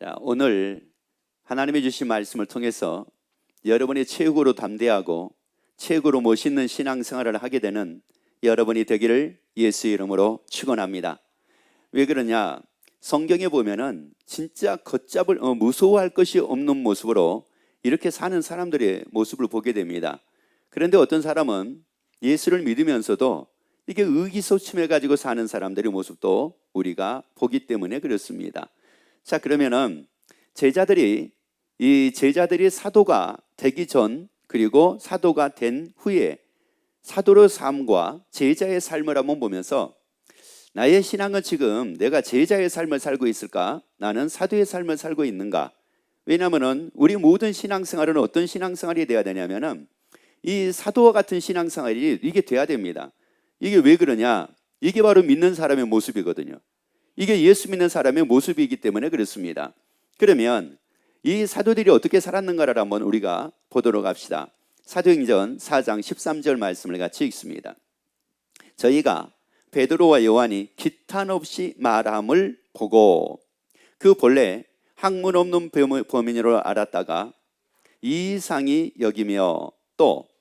자, 오늘 하나님이 주신 말씀을 통해서 여러분이 최고로 담대하고 최고로 멋있는 신앙생활을 하게 되는 여러분이 되기를 예수 이름으로 축원합니다. 왜 그러냐? 성경에 보면은 진짜 걷잡을 무서워할 것이 없는 모습으로 이렇게 사는 사람들의 모습을 보게 됩니다. 그런데 어떤 사람은 예수를 믿으면서도 이게 의기소침해 가지고 사는 사람들의 모습도 우리가 보기 때문에 그렇습니다. 자, 그러면은 제자들이 사도가 되기 전 그리고 사도가 된 후에 사도의 삶과 제자의 삶을 한번 보면서 나의 신앙은 지금 내가 제자의 삶을 살고 있을까? 나는 사도의 삶을 살고 있는가? 왜냐하면 우리 모든 신앙생활은 어떤 신앙생활이 돼야 되냐면은 이 사도와 같은 신앙생활이 이게 돼야 됩니다. 이게 왜 그러냐? 이게 바로 믿는 사람의 모습이거든요. 이게 예수 믿는 사람의 모습이기 때문에 그렇습니다. 그러면 이 사도들이 어떻게 살았는가를 한번 우리가 보도록 합시다. 사도행전 4장 13절 말씀을 같이 읽습니다. 저희가 베드로와 요한이 기탄 없이 말함을 보고 그 본래 학문 없는 범인으로 알았다가 이상히 여기며 또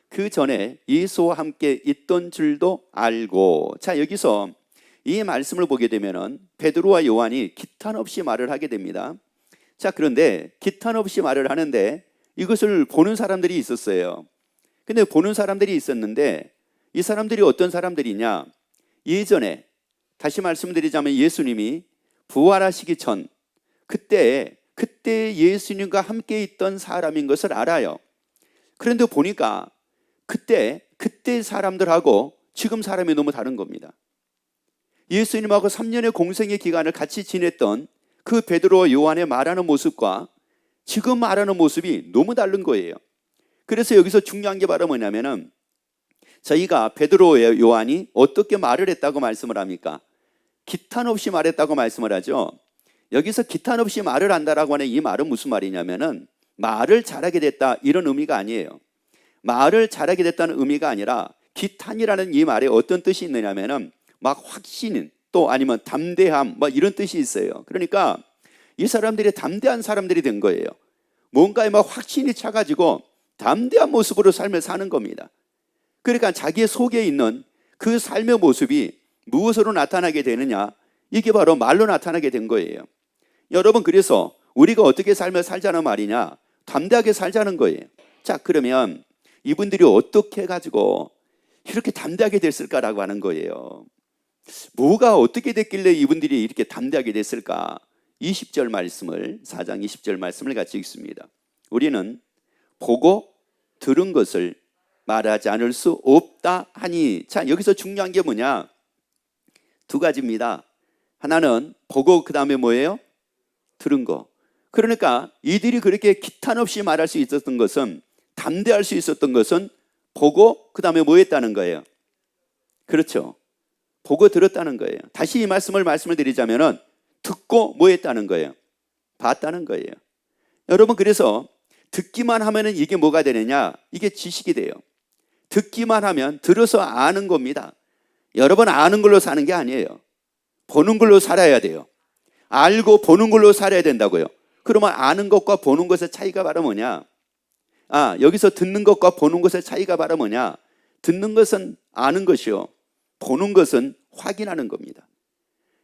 그 전에 예수와 함께 있던 줄도 알고. 자, 여기서 이 말씀을 보게 되면은 베드로와 요한이 기탄 없이 말을 하게 됩니다. 자, 그런데 기탄 없이 말을 하는데 이것을 보는 사람들이 있었어요. 근데 보는 사람들이 있었는데 이 사람들이 어떤 사람들이냐? 예전에 다시 말씀드리자면 예수님이 부활하시기 전 그때 예수님과 함께 있던 사람인 것을 알아요. 그런데 보니까 그때 사람들하고 지금 사람이 너무 다른 겁니다. 예수님하고 3년의 공생의 기간을 같이 지냈던 그 베드로와 요한의 말하는 모습과 지금 말하는 모습이 너무 다른 거예요. 그래서 여기서 중요한 게 바로 뭐냐면은 저희가 베드로와 요한이 어떻게 말을 했다고 말씀을 합니까? 기탄 없이 말했다고 말씀을 하죠. 여기서 기탄 없이 말을 한다라고 하는 이 말은 무슨 말이냐면은 말을 잘하게 됐다 이런 의미가 아니에요. 말을 잘하게 됐다는 의미가 아니라 기탄이라는 이 말에 어떤 뜻이 있느냐면은 막 확신 또 아니면 담대함 뭐 이런 뜻이 있어요. 그러니까 이 사람들이 담대한 사람들이 된 거예요. 뭔가에 막 확신이 차가지고 담대한 모습으로 삶을 사는 겁니다. 그러니까 자기의 속에 있는 그 삶의 모습이 무엇으로 나타나게 되느냐? 이게 바로 말로 나타나게 된 거예요. 여러분, 그래서 우리가 어떻게 삶을 살자는 말이냐? 담대하게 살자는 거예요. 자, 그러면 이분들이 어떻게 해가지고 이렇게 담대하게 됐을까라고 하는 거예요. 뭐가 어떻게 됐길래 이분들이 이렇게 담대하게 됐을까? 20절 말씀을 4장 20절 말씀을 같이 읽습니다. 우리는 보고 들은 것을 말하지 않을 수 없다 하니. 자, 여기서 중요한 게 뭐냐? 두 가지입니다. 하나는 보고 그 다음에 뭐예요? 들은 거. 그러니까 이들이 그렇게 기탄 없이 말할 수 있었던 것은, 담대할 수 있었던 것은 보고 그 다음에 뭐 했다는 거예요? 그렇죠. 보고 들었다는 거예요. 다시 이 말씀을 드리자면은 듣고 뭐 했다는 거예요? 봤다는 거예요. 여러분, 그래서 듣기만 하면은 이게 뭐가 되느냐? 이게 지식이 돼요. 듣기만 하면 들어서 아는 겁니다. 여러분, 아는 걸로 사는 게 아니에요. 보는 걸로 살아야 돼요. 알고 보는 걸로 살아야 된다고요. 그러면 아는 것과 보는 것의 차이가 바로 뭐냐? 여기서 듣는 것과 보는 것의 차이가 바로 뭐냐? 듣는 것은 아는 것이요, 보는 것은 확인하는 겁니다.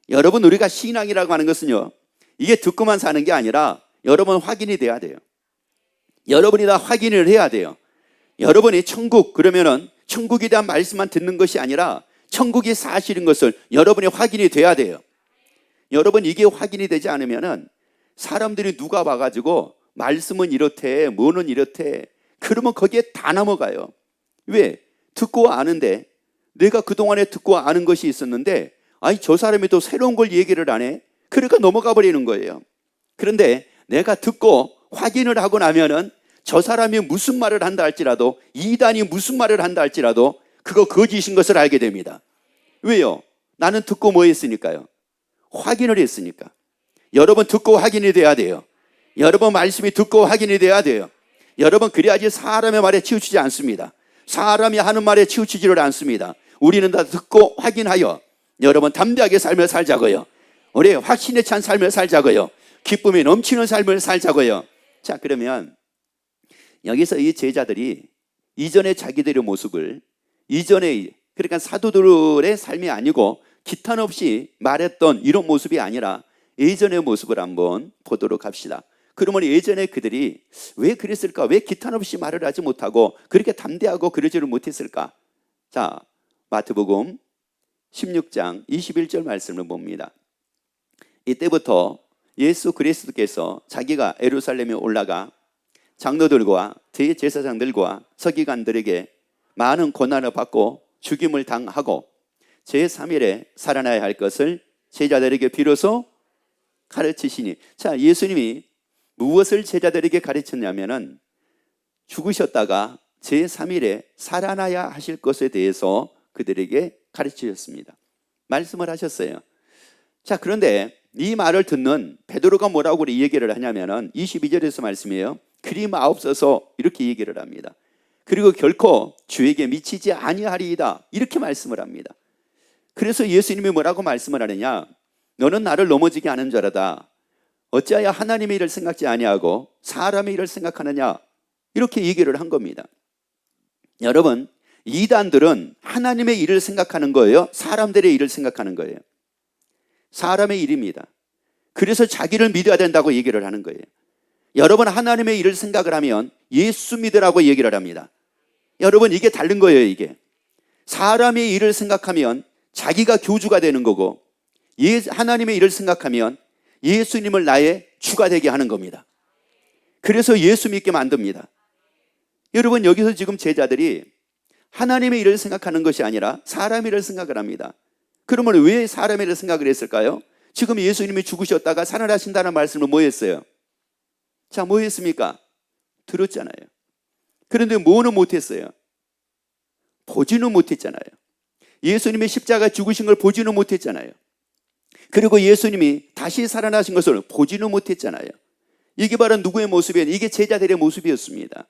여러분, 우리가 신앙이라고 하는 것은요, 이게 듣고만 사는 게 아니라 여러분 확인이 돼야 돼요. 여러분이 다 확인을 해야 돼요. 여러분이 천국, 그러면은 천국에 대한 말씀만 듣는 것이 아니라 천국이 사실인 것을 여러분이 확인이 돼야 돼요. 여러분, 이게 확인이 되지 않으면은 사람들이 누가 봐가지고 말씀은 이렇대, 뭐는 이렇대, 그러면 거기에 다 넘어가요. 왜? 듣고 아는데, 내가 그동안에 듣고 아는 것이 있었는데 저 사람이 또 새로운 걸 얘기를 안 해. 그러니까 넘어가 버리는 거예요. 그런데 내가 듣고 확인을 하고 나면은 저 사람이 무슨 말을 한다 할지라도, 이단이 무슨 말을 한다 할지라도 그거 거짓인 것을 알게 됩니다. 왜요? 나는 듣고 뭐 했으니까요? 확인을 했으니까. 여러분, 듣고 확인이 돼야 돼요. 여러분, 말씀이 듣고 확인이 돼야 돼요. 여러분, 그래야지 사람의 말에 치우치지 않습니다. 사람이 하는 말에 치우치지를 않습니다. 우리는 다 듣고 확인하여 여러분 담대하게 삶을 살자고요. 우리 확신에 찬 삶을 살자고요. 기쁨이 넘치는 삶을 살자고요. 자, 그러면 여기서 이 제자들이 이전의 자기들의 모습을, 이전의, 그러니까 사도들의 삶이 아니고 기탄 없이 말했던 이런 모습이 아니라 예전의 모습을 한번 보도록 합시다. 그러면 예전에 그들이 왜 그랬을까? 왜 기탄 없이 말을 하지 못하고 그렇게 담대하고 그러지를 못했을까? 자, 마태복음 16장 21절 말씀을 봅니다. 이때부터 예수 그리스도께서 자기가 예루살렘에 올라가 장로들과 대제사장들과 서기관들에게 많은 고난을 받고 죽임을 당하고 제3일에 살아나야 할 것을 제자들에게 비로소 가르치시니, 자, 예수님이 무엇을 제자들에게 가르쳤냐면은 죽으셨다가 제3일에 살아나야 하실 것에 대해서 그들에게 가르치셨습니다. 말씀을 하셨어요. 자, 그런데 이 말을 듣는 베드로가 뭐라고 이 얘기를 하냐면은 22절에서 말씀이에요. 그리 마옵소서, 이렇게 얘기를 합니다. 그리고 결코 주에게 미치지 아니하리이다, 이렇게 말씀을 합니다. 그래서 예수님이 뭐라고 말씀을 하느냐? 너는 나를 넘어지게 하는 자라다. 어찌하여 하나님의 일을 생각지 아니하고 사람의 일을 생각하느냐? 이렇게 얘기를 한 겁니다. 여러분, 이단들은 하나님의 일을 생각하는 거예요? 사람들의 일을 생각하는 거예요? 사람의 일입니다. 그래서 자기를 믿어야 된다고 얘기를 하는 거예요. 여러분, 하나님의 일을 생각을 하면 예수 믿으라고 얘기를 합니다. 여러분, 이게 다른 거예요. 이게 사람의 일을 생각하면 자기가 교주가 되는 거고, 하나님의 일을 생각하면 예수님을 나의 주가 되게 하는 겁니다. 그래서 예수 믿게 만듭니다. 여러분, 여기서 지금 제자들이 하나님의 일을 생각하는 것이 아니라 사람의 일을 생각을 합니다. 그러면 왜 사람의 일을 생각을 했을까요? 지금 예수님이 죽으셨다가 살아나신다는 말씀을 뭐 했어요? 자, 뭐 했습니까? 들었잖아요. 그런데 뭐는 못했어요? 보지는 못했잖아요. 예수님이 십자가 죽으신 걸 보지는 못했잖아요. 그리고 예수님이 다시 살아나신 것을 보지는 못했잖아요. 이게 바로 누구의 모습이었냐? 이게 제자들의 모습이었습니다.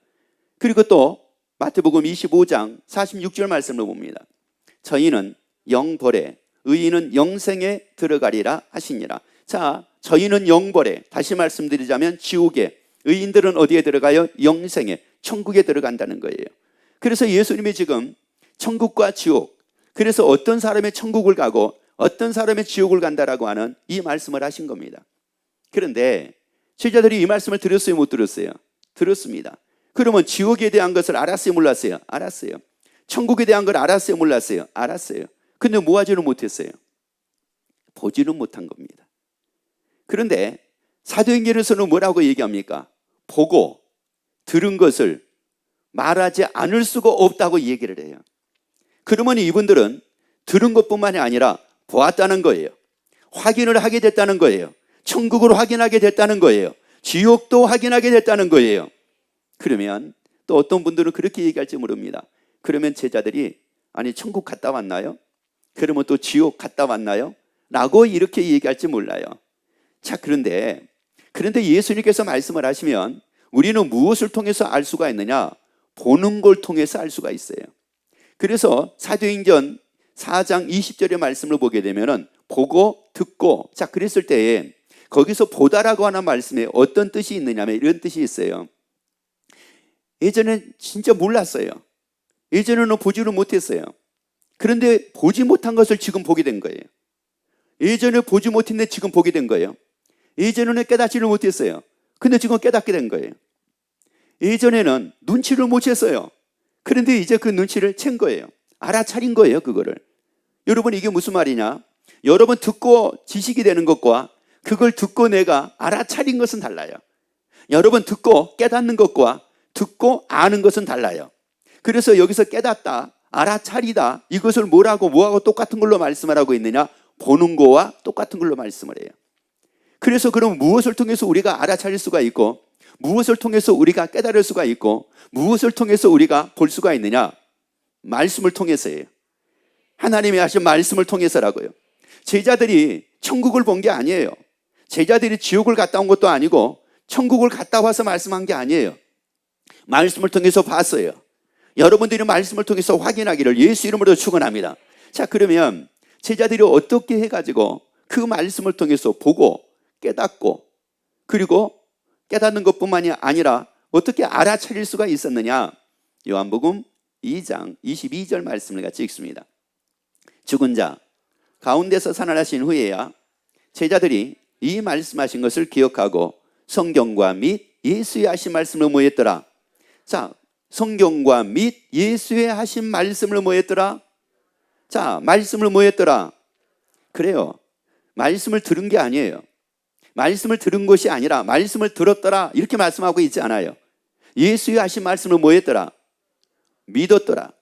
그리고 또 마태복음 25장 46절 말씀을 봅니다. 저희는 영벌에 의인은 영생에 들어가리라 하시니라. 자, 저희는 영벌에, 다시 말씀드리자면 지옥에, 의인들은 어디에 들어가요? 영생에, 천국에 들어간다는 거예요. 그래서 예수님이 지금 천국과 지옥, 그래서 어떤 사람의 천국을 가고 어떤 사람의 지옥을 간다라고 하는 이 말씀을 하신 겁니다. 그런데 제자들이 이 말씀을 들었어요, 못 들었어요? 들었습니다. 그러면 지옥에 대한 것을 알았어요, 몰랐어요? 알았어요. 천국에 대한 걸 알았어요, 몰랐어요? 알았어요. 근데 뭐 하지는 못했어요? 보지는 못한 겁니다. 그런데 사도행전에서는 뭐라고 얘기합니까? 보고 들은 것을 말하지 않을 수가 없다고 얘기를 해요. 그러면 이분들은 들은 것뿐만이 아니라 보았다는 거예요. 확인을 하게 됐다는 거예요. 천국을 확인하게 됐다는 거예요. 지옥도 확인하게 됐다는 거예요. 그러면 또 어떤 분들은 그렇게 얘기할지 모릅니다. 그러면 제자들이 아니 천국 갔다 왔나요? 그러면 또 지옥 갔다 왔나요? 라고 이렇게 얘기할지 몰라요. 자, 그런데 예수님께서 말씀을 하시면 우리는 무엇을 통해서 알 수가 있느냐? 보는 걸 통해서 알 수가 있어요. 그래서 사도행전 4장 20절의 말씀을 보게 되면은 보고 듣고, 자, 그랬을 때에 거기서 보다라고 하는 말씀에 어떤 뜻이 있느냐면 이런 뜻이 있어요. 예전엔 진짜 몰랐어요. 예전에는 보지를 못했어요. 그런데 보지 못한 것을 지금 보게 된 거예요. 예전에 보지 못했는데 지금 보게 된 거예요. 예전에는 깨닫지를 못했어요. 근데 지금 깨닫게 된 거예요. 예전에는 눈치를 못 챘어요. 그런데 이제 그 눈치를 챈 거예요. 알아차린 거예요, 그거를. 여러분, 이게 무슨 말이냐? 여러분 듣고 지식이 되는 것과 그걸 듣고 내가 알아차린 것은 달라요. 여러분 듣고 깨닫는 것과 듣고 아는 것은 달라요. 그래서 여기서 깨닫다, 알아차리다, 이것을 뭐하고 똑같은 걸로 말씀을 하고 있느냐? 보는 거와 똑같은 걸로 말씀을 해요. 그래서 그럼 무엇을 통해서 우리가 알아차릴 수가 있고, 무엇을 통해서 우리가 깨달을 수가 있고, 무엇을 통해서 우리가 볼 수가 있느냐? 말씀을 통해서예요. 하나님이 하신 말씀을 통해서라고요. 제자들이 천국을 본 게 아니에요. 제자들이 지옥을 갔다 온 것도 아니고 천국을 갔다 와서 말씀한 게 아니에요. 말씀을 통해서 봤어요. 여러분들이 말씀을 통해서 확인하기를 예수 이름으로 축원합니다. 자, 그러면 제자들이 어떻게 해가지고 그 말씀을 통해서 보고 깨닫고 그리고 깨닫는 것뿐만이 아니라 어떻게 알아차릴 수가 있었느냐? 요한복음 2장 22절 말씀을 같이 읽습니다. 죽은 자 가운데서 살아나신 후에야 제자들이 이 말씀하신 것을 기억하고 성경과 및 예수의 하신 말씀을 뭐했더라? 자, 성경과 및 예수의 하신 말씀을 뭐했더라? 자, 말씀을 뭐했더라? 그래요. 말씀을 들은 게 아니에요. 말씀을 들은 것이 아니라 말씀을 들었더라 이렇게 말씀하고 있지 않아요. 예수의 하신 말씀을 뭐했더라? 믿었더라.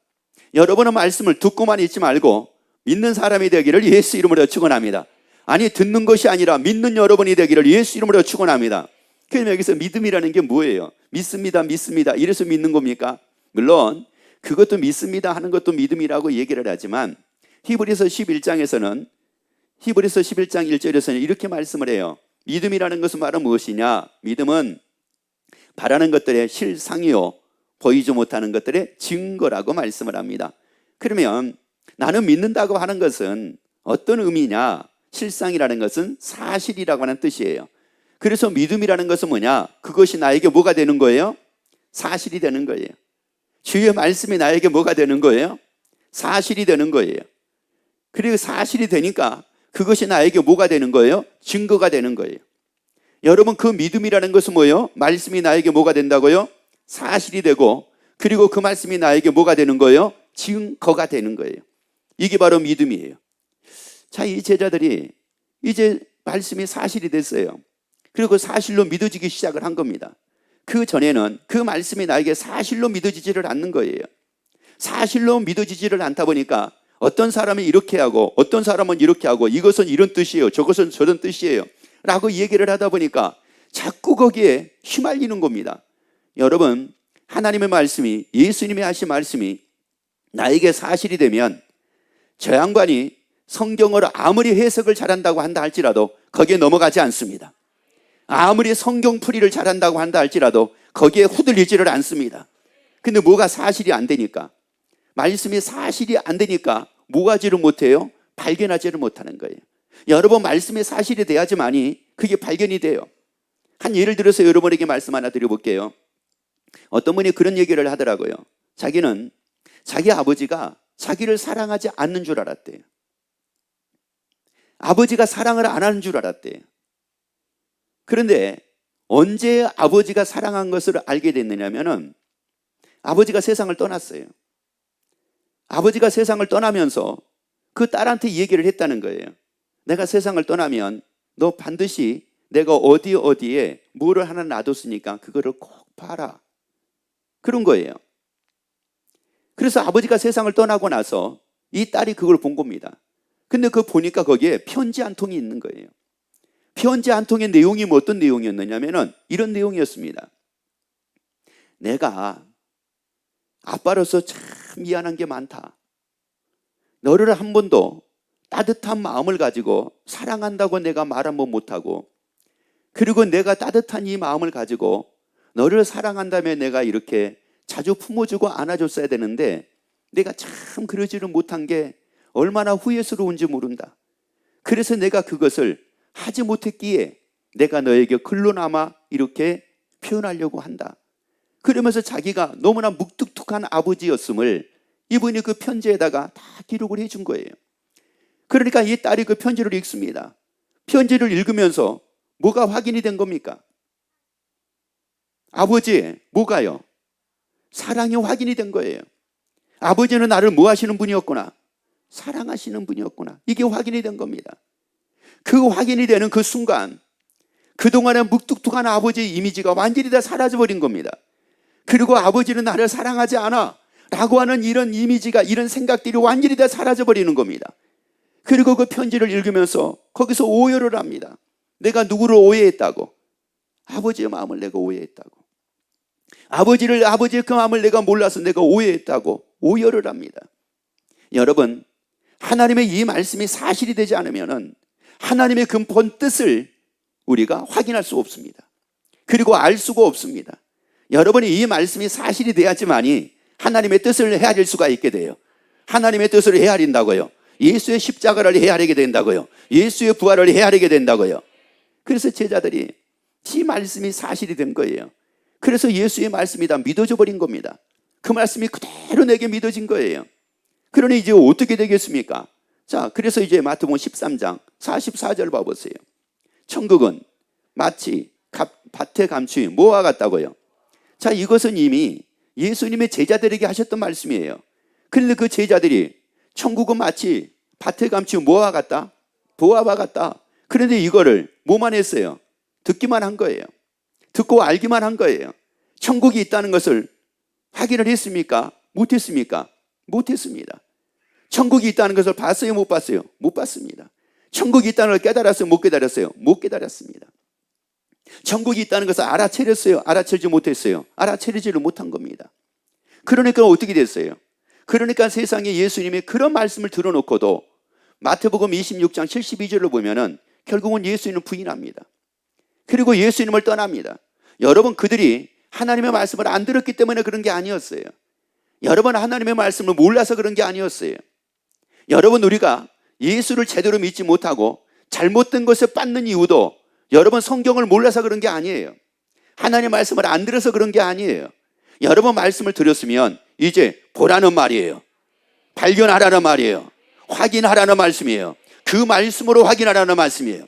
여러분은 말씀을 듣고만 있지 말고 믿는 사람이 되기를 예수 이름으로 축원합니다. 아니, 듣는 것이 아니라 믿는 여러분이 되기를 예수 이름으로 축원합니다. 그럼 여기서 믿음이라는 게 뭐예요? 믿습니다, 믿습니다. 이래서 믿는 겁니까? 물론 그것도 믿습니다 하는 것도 믿음이라고 얘기를 하지만 히브리서 11장에서는 히브리서 11장 1절에서는 이렇게 말씀을 해요. 믿음이라는 것은 바로 무엇이냐? 믿음은 바라는 것들의 실상이요 보이지 못하는 것들의 증거라고 말씀을 합니다. 그러면 나는 믿는다고 하는 것은 어떤 의미냐? 실상이라는 것은 사실이라고 하는 뜻이에요. 그래서 믿음이라는 것은 뭐냐? 그것이 나에게 뭐가 되는 거예요? 사실이 되는 거예요. 주의 말씀이 나에게 뭐가 되는 거예요? 사실이 되는 거예요. 그리고 사실이 되니까 그것이 나에게 뭐가 되는 거예요? 증거가 되는 거예요. 여러분, 그 믿음이라는 것은 뭐예요? 말씀이 나에게 뭐가 된다고요? 사실이 되고, 그리고 그 말씀이 나에게 뭐가 되는 거예요? 증거가 되는 거예요. 이게 바로 믿음이에요. 자, 이 제자들이 이제 말씀이 사실이 됐어요. 그리고 사실로 믿어지기 시작을 한 겁니다. 그 전에는 그 말씀이 나에게 사실로 믿어지지를 않는 거예요. 사실로 믿어지지를 않다 보니까 어떤 사람이 이렇게 하고 어떤 사람은 이렇게 하고 이것은 이런 뜻이에요, 저것은 저런 뜻이에요 라고 얘기를 하다 보니까 자꾸 거기에 휘말리는 겁니다. 여러분, 하나님의 말씀이, 예수님이 하신 말씀이 나에게 사실이 되면 저 양반이 성경을 아무리 해석을 잘한다고 한다 할지라도 거기에 넘어가지 않습니다. 아무리 성경풀이를 잘한다고 한다 할지라도 거기에 후들리지를 않습니다. 근데 뭐가 사실이 안 되니까, 말씀이 사실이 안 되니까 뭐 하지를 못해요? 발견하지를 못하는 거예요. 여러분, 말씀이 사실이 돼야지만이 그게 발견이 돼요. 한 예를 들어서 여러분에게 말씀 하나 드려볼게요. 어떤 분이 그런 얘기를 하더라고요. 자기는 자기 아버지가 자기를 사랑하지 않는 줄 알았대요. 아버지가 사랑을 안 하는 줄 알았대요. 그런데 언제 아버지가 사랑한 것을 알게 됐느냐면은 아버지가 세상을 떠났어요. 아버지가 세상을 떠나면서 그 딸한테 얘기를 했다는 거예요. 내가 세상을 떠나면 너 반드시 내가 어디에 뭐를 하나 놔뒀으니까 그거를 꼭 봐라. 그런 거예요. 그래서 아버지가 세상을 떠나고 나서 이 딸이 그걸 본 겁니다. 근데 그거 보니까 거기에 편지 한 통이 있는 거예요. 편지 한 통의 내용이 뭐 어떤 내용이었느냐면은 이런 내용이었습니다. 내가 아빠로서 참 미안한 게 많다. 너를 한 번도 따뜻한 마음을 가지고 사랑한다고 내가 말 한 번 못하고, 그리고 내가 따뜻한 이 마음을 가지고 너를 사랑한다며 내가 이렇게 자주 품어주고 안아줬어야 되는데 내가 참 그러지를 못한 게 얼마나 후회스러운지 모른다. 그래서 내가 그것을 하지 못했기에 내가 너에게 글로나마 이렇게 표현하려고 한다. 그러면서 자기가 너무나 묵뚝뚝한 아버지였음을 이분이 그 편지에다가 다 기록을 해준 거예요. 그러니까 이 딸이 그 편지를 읽습니다. 편지를 읽으면서 뭐가 확인이 된 겁니까? 아버지의 뭐가요? 사랑이 확인이 된 거예요. 아버지는 나를 뭐 하시는 분이었구나? 사랑하시는 분이었구나. 이게 확인이 된 겁니다. 그 확인이 되는 그 순간 그동안의 묵뚝뚝한 아버지의 이미지가 완전히 다 사라져버린 겁니다. 그리고 아버지는 나를 사랑하지 않아 라고 하는 이런 이미지가, 이런 생각들이 완전히 다 사라져버리는 겁니다. 그리고 그 편지를 읽으면서 거기서 오해를 합니다. 내가 누구를 오해했다고? 아버지의 마음을 내가 오해했다고. 아버지의 그 마음을 내가 몰라서 내가 오해했다고 오해를 합니다. 여러분, 하나님의 이 말씀이 사실이 되지 않으면 하나님의 근본 뜻을 우리가 확인할 수 없습니다. 그리고 알 수가 없습니다. 여러분이 이 말씀이 사실이 돼야지만이 하나님의 뜻을 헤아릴 수가 있게 돼요. 하나님의 뜻을 헤아린다고요. 예수의 십자가를 헤아리게 된다고요. 예수의 부활을 헤아리게 된다고요. 그래서 제자들이 이 말씀이 사실이 된 거예요. 그래서 예수의 말씀이 다 믿어져 버린 겁니다. 그 말씀이 그대로 내게 믿어진 거예요. 그러니 이제 어떻게 되겠습니까? 자, 그래서 이제 마태복음 13장 44절 봐보세요. 천국은 마치 밭에 감추인 뭐와 같다고요? 자, 이것은 이미 예수님의 제자들에게 하셨던 말씀이에요. 그런데 그 제자들이 천국은 마치 밭에 감추인 뭐와 같다? 보아와 같다. 그런데 이거를 뭐만 했어요? 듣기만 한 거예요. 듣고 알기만 한 거예요. 천국이 있다는 것을 확인을 했습니까? 못했습니까? 못했습니다. 천국이 있다는 것을 봤어요? 못 봤어요? 못 봤습니다. 천국이 있다는 걸 깨달았어요? 못 깨달았어요? 못 깨달았습니다. 천국이 있다는 것을 알아차렸어요? 알아차리지 못했어요? 알아차리지를 못한 겁니다. 그러니까 어떻게 됐어요? 그러니까 세상에 예수님의 그런 말씀을 들어놓고도 마태복음 26장 72절을 보면은 결국은 예수님을 부인합니다. 그리고 예수님을 떠납니다. 여러분, 그들이 하나님의 말씀을 안 들었기 때문에 그런 게 아니었어요. 여러분, 하나님의 말씀을 몰라서 그런 게 아니었어요. 여러분, 우리가 예수를 제대로 믿지 못하고 잘못된 것을 받는 이유도 여러분 성경을 몰라서 그런 게 아니에요. 하나님의 말씀을 안 들어서 그런 게 아니에요. 여러분 말씀을 들었으면 이제 보라는 말이에요. 발견하라는 말이에요. 확인하라는 말씀이에요. 그 말씀으로 확인하라는 말씀이에요.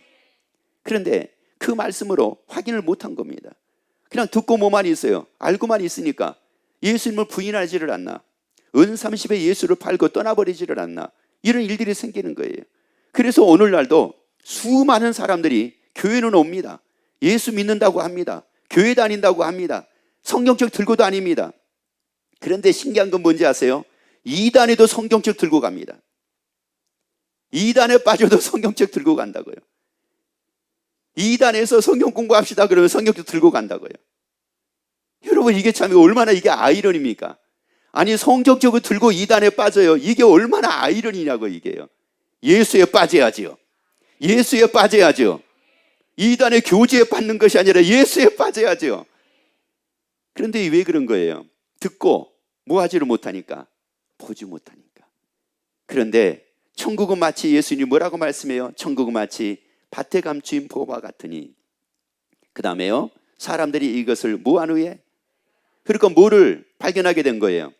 그런데 그 말씀으로 확인을 못한 겁니다. 그냥 듣고 뭐만 있어요. 알고만 있으니까 예수님을 부인하지를 않나, 은 30에 예수를 팔고 떠나버리지를 않나, 이런 일들이 생기는 거예요. 그래서 오늘날도 수많은 사람들이 교회는 옵니다. 예수 믿는다고 합니다. 교회 다닌다고 합니다. 성경책 들고 다닙니다. 그런데 신기한 건 뭔지 아세요? 이단에도 성경책 들고 갑니다. 이단에 빠져도 성경책 들고 간다고요. 이단에서 성경 공부합시다 그러면 성경책 들고 간다고요. 여러분, 이게 참 얼마나 이게 아이러니입니까? 아니, 성경책을 들고 이단에 빠져요. 이게 얼마나 아이러니냐고. 이게요. 예수에 빠져야지요. 예수에 빠져야죠. 이단의 교제에 빠는 것이 아니라 예수에 빠져야죠. 그런데 왜 그런 거예요? 듣고 뭐 하지를 못하니까, 보지 못하니까. 그런데 천국은 마치, 예수님이 뭐라고 말씀해요? 천국은 마치 밭에 감추인 보화 같으니. 그 다음에요, 사람들이 이것을 뭐한 후에, 그러니까 뭐를 발견하게 된 거예요?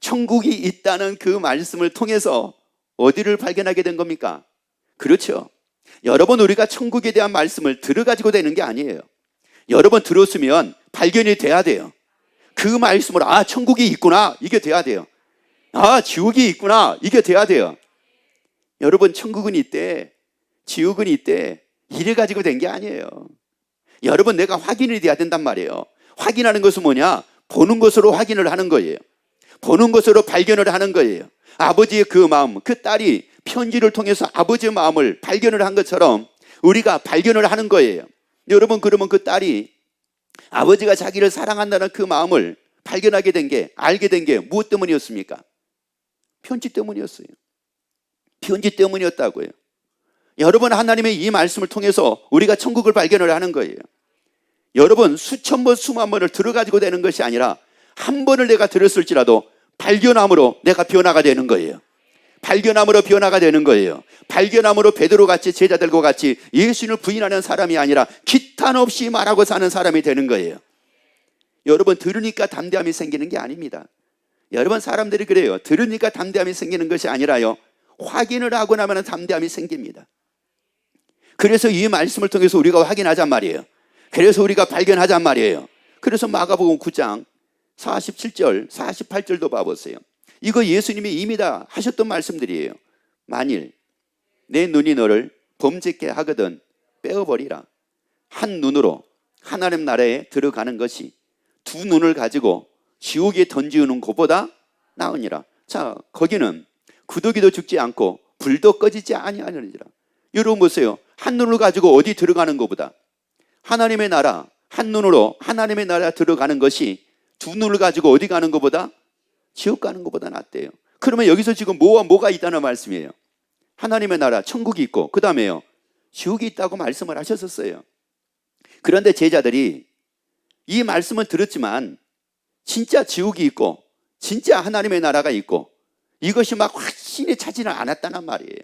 천국이 있다는 그 말씀을 통해서 어디를 발견하게 된 겁니까? 그렇죠. 여러분, 우리가 천국에 대한 말씀을 들어가지고 되는 게 아니에요. 여러분 들었으면 발견이 돼야 돼요. 그 말씀으로 아, 천국이 있구나, 이게 돼야 돼요. 아, 지옥이 있구나, 이게 돼야 돼요. 여러분, 천국은 있대, 지옥은 있대, 이래 가지고 된 게 아니에요. 여러분, 내가 확인이 돼야 된단 말이에요. 확인하는 것은 뭐냐? 보는 것으로 확인을 하는 거예요. 보는 것으로 발견을 하는 거예요. 아버지의 그 마음, 그 딸이 편지를 통해서 아버지의 마음을 발견을 한 것처럼 우리가 발견을 하는 거예요. 여러분, 그러면 그 딸이 아버지가 자기를 사랑한다는 그 마음을 발견하게 된 게, 알게 된 게 무엇 때문이었습니까? 편지 때문이었어요. 편지 때문이었다고요. 여러분, 하나님의 이 말씀을 통해서 우리가 천국을 발견을 하는 거예요. 여러분, 수천 번, 수만 번을 들어가지고 되는 것이 아니라 한 번을 내가 들었을지라도 발견함으로 내가 변화가 되는 거예요. 발견함으로 변화가 되는 거예요. 발견함으로 베드로같이, 제자들과 같이 예수님을 부인하는 사람이 아니라 기탄 없이 말하고 사는 사람이 되는 거예요. 여러분, 들으니까 담대함이 생기는 게 아닙니다. 여러분, 사람들이 그래요. 들으니까 담대함이 생기는 것이 아니라요, 확인을 하고 나면 담대함이 생깁니다. 그래서 이 말씀을 통해서 우리가 확인하잔 말이에요. 그래서 우리가 발견하잔 말이에요. 그래서 마가복음 9장 47절, 48절도 봐보세요. 이거 예수님이 이미 다 하셨던 말씀들이에요. 만일 내 눈이 너를 범죄케 하거든 빼어버리라. 한 눈으로 하나님 나라에 들어가는 것이 두 눈을 가지고 지옥에 던지우는 것보다 나으니라. 자, 거기는 구더기도 죽지 않고 불도 꺼지지 아니하느니라. 여러분 보세요. 한 눈을 가지고 어디 들어가는 것보다, 하나님의 나라, 한 눈으로 하나님의 나라 들어가는 것이 두 눈을 가지고 어디 가는 것보다, 지옥 가는 것보다 낫대요. 그러면 여기서 지금 뭐와 뭐가 있다는 말씀이에요? 하나님의 나라, 천국이 있고, 그 다음에요, 지옥이 있다고 말씀을 하셨었어요. 그런데 제자들이 이 말씀을 들었지만 진짜 지옥이 있고 진짜 하나님의 나라가 있고 이것이 막 확신이 차지는 않았다는 말이에요.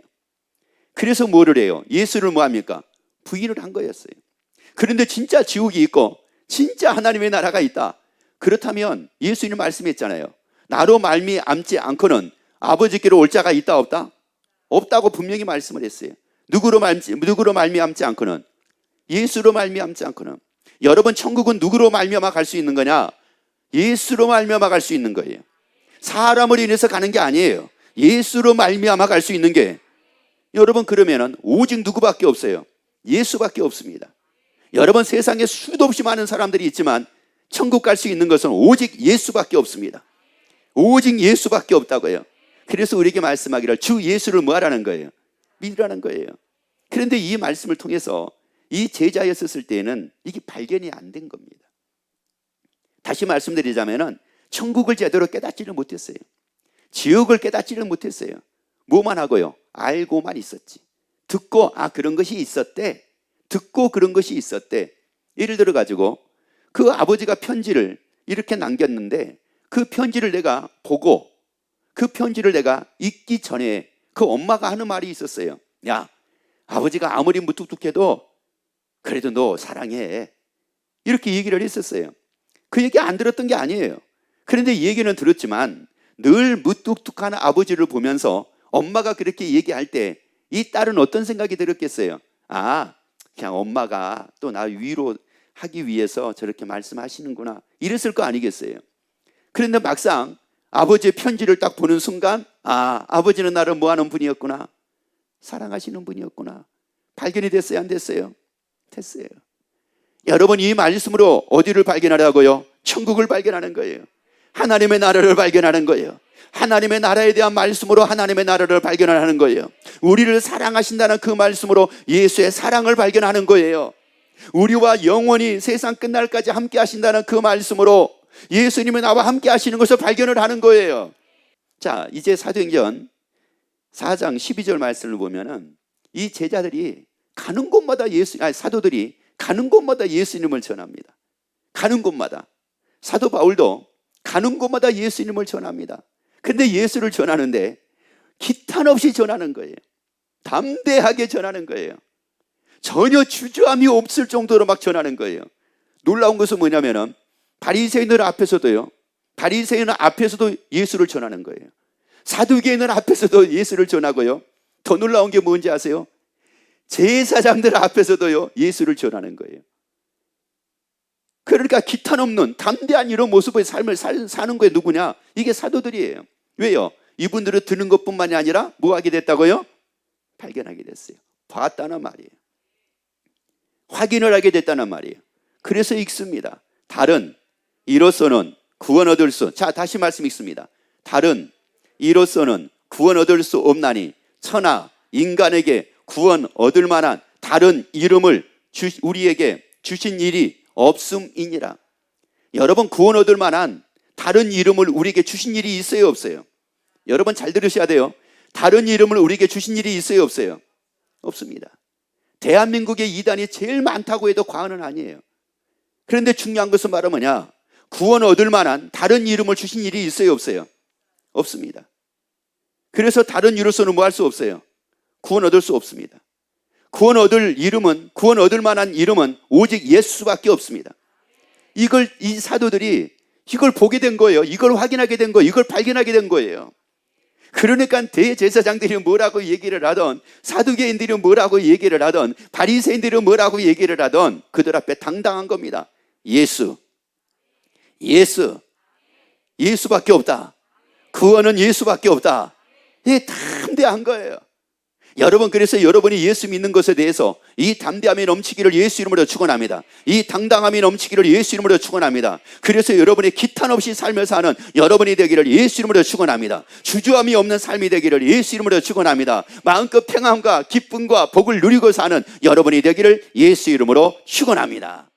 그래서 뭐를 해요? 예수를 뭐합니까? 부인을 한 거였어요. 그런데 진짜 지옥이 있고 진짜 하나님의 나라가 있다. 그렇다면 예수님 말씀했잖아요. 나로 말미암지 않고는 아버지께로 올 자가 있다 없다? 없다고 분명히 말씀을 했어요. 누구로 말미암지 않고는, 예수로 말미암지 않고는. 여러분, 천국은 누구로 말미암아 갈 수 있는 거냐? 예수로 말미암아 갈 수 있는 거예요. 사람을 인해서 가는 게 아니에요. 예수로 말미암아 갈 수 있는 게. 여러분, 그러면은 오직 누구밖에 없어요? 예수밖에 없습니다. 여러분, 세상에 수도 없이 많은 사람들이 있지만 천국 갈 수 있는 것은 오직 예수밖에 없습니다. 오직 예수밖에 없다고요. 그래서 우리에게 말씀하기를 주 예수를 뭐 하라는 거예요? 믿으라는 거예요. 그런데 이 말씀을 통해서 이 제자였었을 때에는 이게 발견이 안 된 겁니다. 다시 말씀드리자면은 천국을 제대로 깨닫지를 못했어요. 지옥을 깨닫지를 못했어요. 뭐만 하고요? 알고만 있었지. 듣고 그런 것이 있었대. 듣고 그런 것이 있었대. 예를 들어 가지고 그 아버지가 편지를 이렇게 남겼는데 그 편지를 내가 보고 그 편지를 내가 읽기 전에 그 엄마가 하는 말이 있었어요. 야, 아버지가 아무리 무뚝뚝해도 그래도 너 사랑해. 이렇게 얘기를 했었어요. 그 얘기 안 들었던 게 아니에요. 그런데 이 얘기는 들었지만 늘 무뚝뚝한 아버지를 보면서 엄마가 그렇게 얘기할 때 이 딸은 어떤 생각이 들었겠어요? 그냥 엄마가 또 나 위로하기 위해서 저렇게 말씀하시는구나, 이랬을 거 아니겠어요? 그런데 막상 아버지의 편지를 딱 보는 순간 아버지는 나를 뭐하는 분이었구나, 사랑하시는 분이었구나, 발견이 됐어요? 안 됐어요? 됐어요. 여러분, 이 말씀으로 어디를 발견하라고요? 천국을 발견하는 거예요. 하나님의 나라를 발견하는 거예요. 하나님의 나라에 대한 말씀으로 하나님의 나라를 발견하는 거예요. 우리를 사랑하신다는 그 말씀으로 예수의 사랑을 발견하는 거예요. 우리와 영원히 세상 끝날까지 함께 하신다는 그 말씀으로 예수님이 나와 함께 하시는 것을 발견을 하는 거예요. 자, 이제 사도행전 4장 12절 말씀을 보면은 이 제자들이 가는 곳마다 사도들이 가는 곳마다 예수님을 전합니다. 가는 곳마다. 사도 바울도 가는 곳마다 예수님을 전합니다. 근데 예수를 전하는데 기탄 없이 전하는 거예요. 담대하게 전하는 거예요. 전혀 주저함이 없을 정도로 막 전하는 거예요. 놀라운 것은 뭐냐면은 바리새인들 앞에서도 예수를 전하는 거예요. 사두개인들 앞에서도 예수를 전하고요. 더 놀라운 게 뭔지 아세요? 제사장들 앞에서도요 예수를 전하는 거예요. 그러니까 기탄 없는 담대한 이런 모습의 삶을 사는 거에 누구냐? 이게 사도들이에요. 왜요? 이분들은 듣는 것뿐만이 아니라 뭐 하게 됐다고요? 발견하게 됐어요. 봤다는 말이에요. 확인을 하게 됐다는 말이에요. 그래서 읽습니다. 다른 이로서는 구원 얻을 수. 자, 다시 말씀 읽습니다. 다른 이로서는 구원 얻을 수 없나니 천하 인간에게 구원 얻을 만한 다른 이름을 우리에게 주신 일이 없음이니라. 여러분, 구원 얻을 만한 다른 이름을 우리에게 주신 일이 있어요, 없어요? 여러분 잘 들으셔야 돼요. 다른 이름을 우리에게 주신 일이 있어요, 없어요? 없습니다. 대한민국의 이단이 제일 많다고 해도 과언은 아니에요. 그런데 중요한 것은 바로 뭐냐? 구원 얻을 만한 다른 이름을 주신 일이 있어요, 없어요? 없습니다. 그래서 다른 이로서는 뭐 할 수 없어요? 구원 얻을 수 없습니다. 구원 얻을 만한 이름은 오직 예수밖에 없습니다. 이 사도들이 이걸 보게 된 거예요. 이걸 확인하게 된 거예요. 이걸 발견하게 된 거예요. 그러니까 대제사장들이 뭐라고 얘기를 하던, 사두개인들이 뭐라고 얘기를 하던, 바리새인들이 뭐라고 얘기를 하던 그들 앞에 당당한 겁니다. 예수밖에 없다. 구원은 예수밖에 없다. 이게 담대한 거예요. 여러분, 그래서 여러분이 예수 믿는 것에 대해서 이 담대함이 넘치기를 예수 이름으로 축원합니다. 이 당당함이 넘치기를 예수 이름으로 축원합니다. 그래서 여러분이 기탄 없이 삶을 사는 여러분이 되기를 예수 이름으로 축원합니다. 주저함이 없는 삶이 되기를 예수 이름으로 축원합니다. 마음껏 평안과 기쁨과 복을 누리고 사는 여러분이 되기를 예수 이름으로 축원합니다.